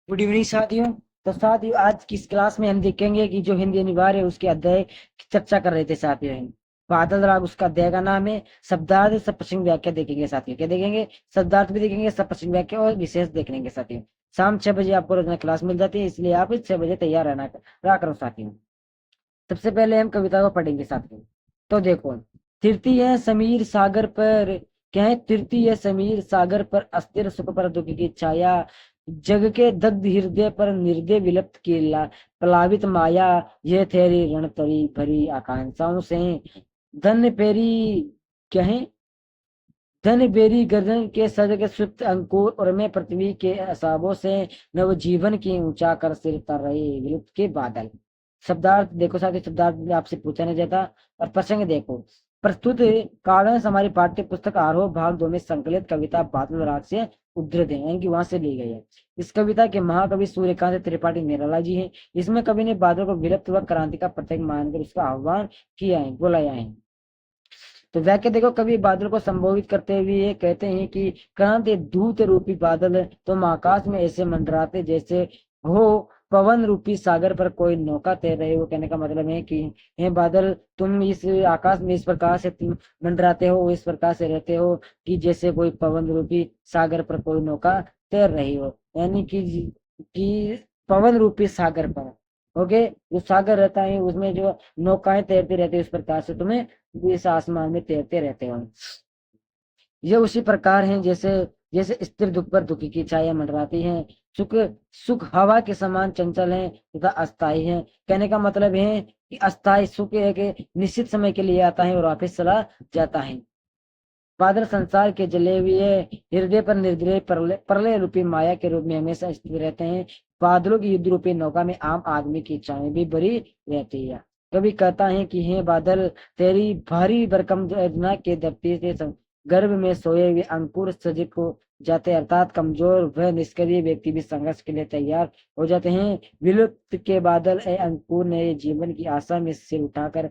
Good evening साथियों। तो साथियों आज की इस क्लास में हम देखेंगे कि जो हिंदी अनिवार्य है उसके अध्याय की चर्चा कर रहे थे साथियों। बादल राग उसका अध्याय का नाम है। शब्दार्थ सप्तपश्चिमी व्याख्या देखेंगे साथियों। क्या देखेंगे? शब्दार्थ भी देखेंगे, सप्तपश्चिमी व्याख्या और विशेष देखेंगे साथियों। शाम 6 बजे आपको रोजाना क्लास मिल जाती है, इसलिए आप 6 बजे तैयार रहना रहा करो साथियों। सबसे पहले हम कविता को पढ़ेंगे साथियों। तो देखो, तृतीय समीर सागर पर, क्या है? तृतीय समीर सागर पर अस्थिर सुख पर दुख की छाया, जग के दग्ध हृदय पर निर्दय विलप्त की प्लावित माया, ये तेरी रण तरी भरी आकांक्षाओं से धन पेरी, क्या है? धन बेरी गर्दन के सज के सुप्त अंकुर और मैं पृथ्वी के असाबों से नव जीवन की ऊंचा कर सिर तर रहे विलुप्त के बादल। शब्दार्थ देखो साथी, शब्दार्थ आपसे पूछा नहीं जाता। और प्रसंग देखो, प्रस्तुत काव्यांश हमारी पाठ्य पुस्तक आरोह भाग 2 में संकलित कविता बादल राग से उद्धृत है, यानी कि वहां से ली गई है। इस कविता के महाकवि सूर्यकांत त्रिपाठी निराला जी हैं। इसमें कवि ने बादल को विलुप्त व क्रांति का प्रतीक मानकर उसका आह्वान किया है, बुलाया है। तो वाक्य देखो, कवि बादल को संबोधित करते हुए ये कहते हैं कि क्रांति दूत रूपी बादल तुम आकाश में ऐसे मंडराते जैसे हो पवन रूपी सागर पर कोई नौका तैर रहे हो। कहने का मतलब है कि हे बादल, तुम इस आकाश में इस प्रकार से तुम मंडराते हो, इस प्रकार से रहते हो कि जैसे कोई पवन रूपी सागर पर कोई नौका तैर रही हो। यानी कि पवन रूपी सागर पर, ओके, जो सागर रहता है उसमें जो नौकाएं तैरती रहती है, उस प्रकार से तुम्हें इस आसमान में तैरते रहते हो। ये उसी प्रकार हैं जैसे जैसे स्थिर दुख पर दुखी की छाया मंडराती है। सुख सुख हवा के समान चंचल है तथा अस्थाई है। कहने का मतलब है कि अस्थाई सुख है कि निश्चित समय के लिए आता है और वापिस चला जाता है। बादल संसार के जले हुए हृदय पर निर्दय प्रलय प्रलय रूपी माया के रूप में हमेशा स्थित रहते हैं। बादलों की युद्ध रूपी नौका में आम आदमी की इच्छाएं भी भरी रहती है। कभी कहता है कि हे बादल, तेरी भारी भरकम गर्जना के दफ्ती से गर्भ में सोए हुए अंकुर सजग को जाते, अर्थात कमजोर व निष्क्रिय व्यक्ति भी संघर्ष के लिए तैयार हो जाते हैं। विलुप्त के बादल ए अंकुर ने जीवन की आशा में सिर उठाकर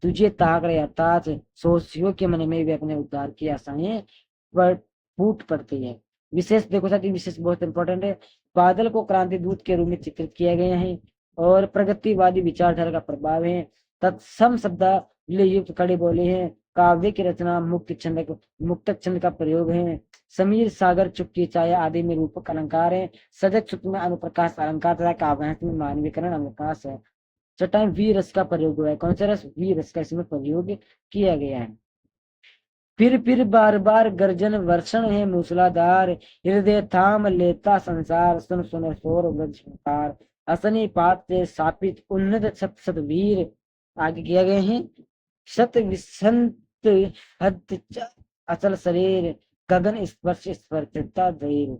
तुझे ताक रहे, अर्थात सोचियों के मन में भी अपने उद्धार की आशाएं पर फूट पड़ती है। विशेष देखो साथी, विशेष बहुत इंपॉर्टेंट है। बादल को क्रांति दूत के रूप में चित्रित किया गया है और प्रगतिवादी विचारधारा का प्रभाव है। तत्सम शब्दावली युक्त खड़ी बोली है। काव्य की रचना मुक्तक छंद का प्रयोग है। समीर सागर चुप्पी छाया आदि में रूपक अलंकार है। सजग सुख में अनुप्रकाश अलंकार तथा काव्यांश में मानवीकरण अलंकार है। चट्टान वी रस का प्रयोग हुआ है। कौन सा रस? वी रस का इसमें प्रयोग किया गया है। फिर बार बार गर्जन वर्षण है मूसलाधार, हृदय थाम लेता संसार, सुन सुन शोर वज्रकार, असनी पात से स्थापित उन्नत सत सत वीर। आगे किया गए हैं। शत विसंत हत अचल शरीर, गगन स्पर्श स्पर्शता धीर,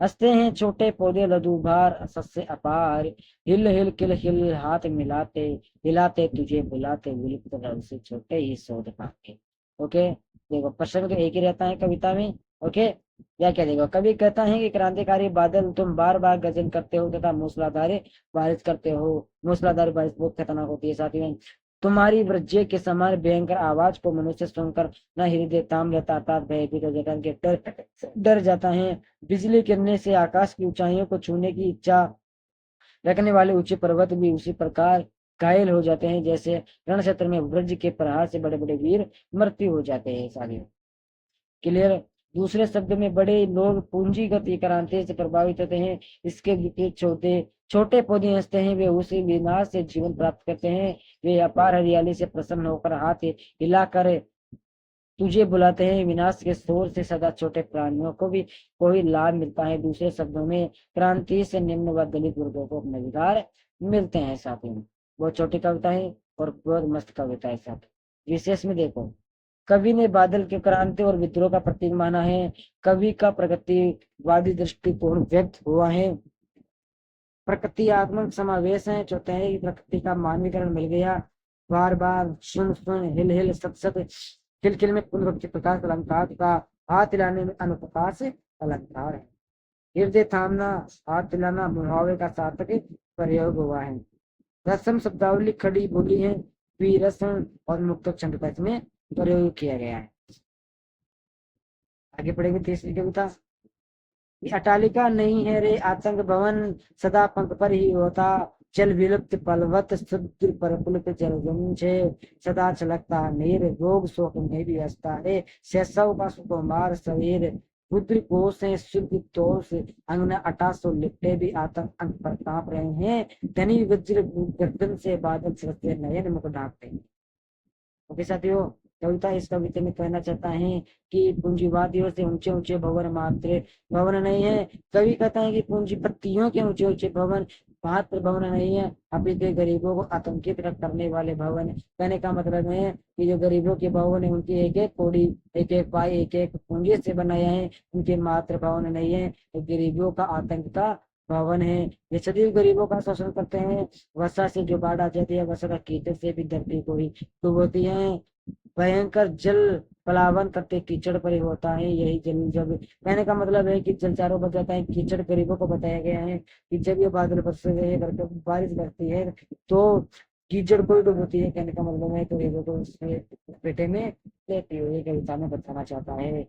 हंसते हैं छोटे पौधे लदूभार सस्य अपार, हिल हिल किल हिल हाथ मिलाते, हिलाते तुझे बुलाते विलुप्त रंग से छोटे ही शोध पाके। ओके, देखो प्रश्न तो एक ही रहता है कविता में। ओके, या क्या देखो, कवि कहता है कि क्रांतिकारी बादल तुम बार बार गर्जन करते हो तथा मूसलाधार बारिश करते हो। मूसलाधार बारिश बहुत खतरनाक होती है साथियों। तुम्हारी वज्र के समान भयंकर आवाज को मनुष्य सुनकर न हृदय थाम लेता, अर्थात भयभीत हो जाता है, डर डर जाता है। बिजली गिरने से आकाश की ऊंचाइयों को छूने की इच्छा रखने वाले ऊंचे पर्वत भी उसी प्रकार घायल हो जाते हैं जैसे रण क्षेत्र में वज्र के प्रहार से बड़े बड़े वीर मृत्यु हो जाते हैं साथियों। क्लियर? दूसरे शब्द में बड़े लोग पूंजीगत क्रांति से प्रभावित होते हैं। इसके विपरीत छोटे छोटे पौधे हंसते हैं, वे उसी विनाश से जीवन प्राप्त करते हैं। वे अपार हरियाली से प्रसन्न होकर हाथ हिलाकर तुझे बुलाते हैं। विनाश के शोर से सदा छोटे प्राणियों को भी कोई लाभ मिलता है। दूसरे शब्दों में क्रांति से निम्न व दलित वर्गों को अपने अधिकार मिलते हैं साथियों। बहुत छोटी कविता है और बहुत मस्त कविता है साथियों। विशेष में देखो, कवि ने बादल के क्रांति और विद्रोह का प्रतीक माना है। कवि का प्रगतिवादी दृष्टिकोण व्यक्त हुआ है। प्रकृति आत्मक समावेश है। चौथे है कि प्रकृति का मानवीकरण मिल गया। बार बार सुन सुन हिल हिल सत सत, खिल में पुनरुक्ति प्रकाश अलंकार तथा हाथ हिलाने में अनुप्रकाश अलंकार है। हृदय थामना, हाथ हिलाना मुहावरे का सार्थक प्रयोग हुआ है। रसम शब्दावली खड़ी बोली है। वीरसम और मुक्त छंद का इसमें प्रयोग किया गया है। आगे पढ़ेंगे तीसरी कविता। ये अटालिका नहीं है रे आतंक भवन, सदा पंख पर ही होता, जल विलुप्त पलवत शुद्र परपुलित जल छे, सदा छलकता नीर, रोग शोक में भी हंसता है, शैशव का सुकुमार शरीर, रुद्र कोष है शुद्ध तोष, अंगना अटा सो लिपटे भी आतंक अंग पर कांप रहे हैं, धनी वज्र गर्दन से बादल सरसते नयन मुख ढांकते हैं। ओके साथियों, कविता इस कविता में कहना चाहता है कि पूंजीवादियों से ऊंचे ऊंचे भवन मात्र भवन नहीं है। कवि कहता है कि पूंजीपतियों के ऊंचे ऊंचे भवन मात्र भवन नहीं है, अपितु गरीबों को आतंकित करने वाले भवन। कहने का मतलब है कि जो गरीबों के भवन है उनकी एक एक कौड़ी, एक एक पाई, एक एक पूंजी से बनाया है, उनके मात्र भवन नहीं है, गरीबों का आतंक का भवन है। ये सदैव गरीबों का शोषण करते हैं। वर्षा से जो बाढ़ आ जाती है, वर्षा का कीचड़ से भी धरती को ही डुबोती है। भयंकर जल पलावन करते कीचड़ पर ही होता है, यही जल जब कहने का मतलब है कि जल चारों बच जाता है, कीचड़ गरीबों को बताया गया है कि जब ये बादल बरसते हैं, बारिश करती है तो कीचड़ को ही डुबोती है। कहने का मतलब है गरीबों को उसके पेटे में लेती हुई कविता में बताना चाहता है।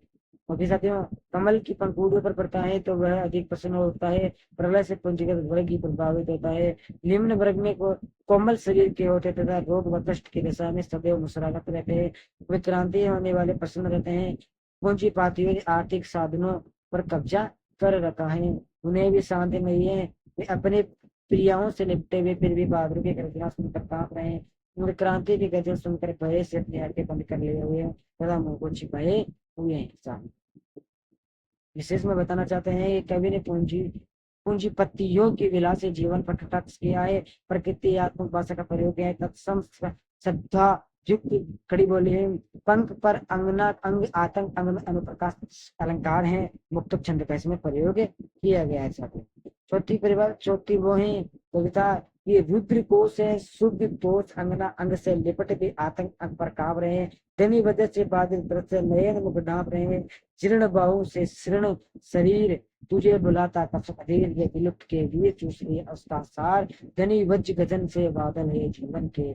और साथियों, कमल की पंखुड़ियों पर पड़ता है तो वह अधिक प्रसन्न होता है, प्रलय से पूंजीगत वर्ग ही प्रभावित होता है। निम्न वर्ग में कोमल शरीर के होते तथा रोग व कष्ट की दशा में सदैव मुस्कुराते रहते हैं, विक्रांति होने वाले प्रसन्न रहते हैं। पूंजीपातियों ने आर्थिक साधनों पर कब्जा कर रखा है, उन्हें भी शांति नहीं है, वे अपने प्रियाओं से निपटे हुए फिर भी बहादुर की गर्जना सुनकर कांप रहे हैं। क्रांति की गजल सुनकर भय से अपने आंखें बंद कर लिए हुए हैं तथा मुंह को छिपाए हुए हैं। विशेष में बताना चाहते हैं कि कवि ने पूंजीपतियों की विलासी जीवन पर कटाक्ष किया है, प्रकृति आत्मक भाषा का प्रयोग किया है, तत्सम श्रद्धा युक्त खड़ी बोली है, पंख पर अंगना अंग आतंक अंग अनुप्रकाश अलंकार है, मुक्त छंद का इसमें प्रयोग किया गया है। चौथी वो है कविता, ये रुद्र कोश है शुद्ध दोष, अंगना अंग से लिपट के आतंक अंग पर कांप रहे हैं, धनी वजह से बादल दृश्य नयन मुख ढांप रहे हैं, जीर्ण बाहु से शीर्ण शरीर, तुझे बुलाता कफ अधीर, ये विलुप्त के लिए चूस रही अवस्था सार, धनी वज्र गजन से बादल है जीवन के।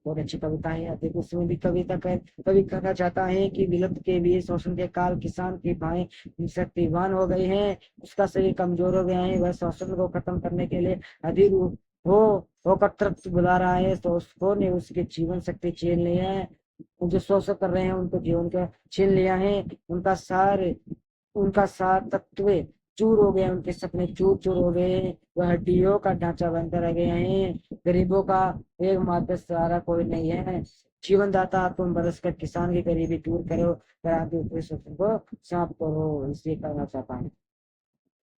बहुत अच्छी कविता है। देखो उसमें भी कवि कहना चाहता है कि विलुप्त के लिए शोषण के काल किसान की भाई शक्तिवान हो गई है, उसका शरीर कमजोर हो गया है, वह शोषण को खत्म करने के लिए अधीर हो होकर तृप्त बुला रहा है, तो उसको ने उसके जीवन शक्ति छीन लिया है। जो शोषण कर रहे हैं उनको जीवन का छीन लिया है, उनका सार तत्व चूर हो गया, उनके सपने चूर चूर हो गए, वह हड्डियों का ढांचा बनकर रह गए हैं। गरीबों का एक मात्र सहारा कोई नहीं है, जीवन दाता तुम बरस कर किसान की गरीबी दूर करो, क्रांति शोषण को समाप्त करो, इसलिए करना चाहता हूँ।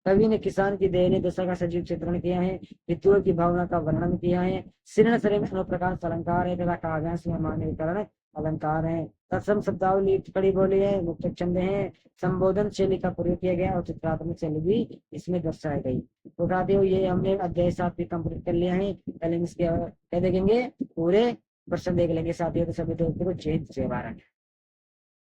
कवि ने किसान की दयनीय दशा का सजीव चित्रण किया है, ऋतुओं की भावना का वर्णन किया है, शीर्ण शरीर में अनुप्रकाश अलंकार है तथा काव्यांश में मानवीकरण अलंकार है, तत्सम शब्दावली कड़ी बोली है, मुक्त छंद है, संबोधन शैली का प्रयोग किया गया और चित्रात्मक शैली भी इसमें दर्शाई गई। तो साथियों, ये हमने अध्याय 7 भी कंप्लीट कर लिया है। पहले इसके क्या देखेंगे, पूरे प्रश्न देख लेंगे साथियों। तो सभी दोस्तों को जय भारत।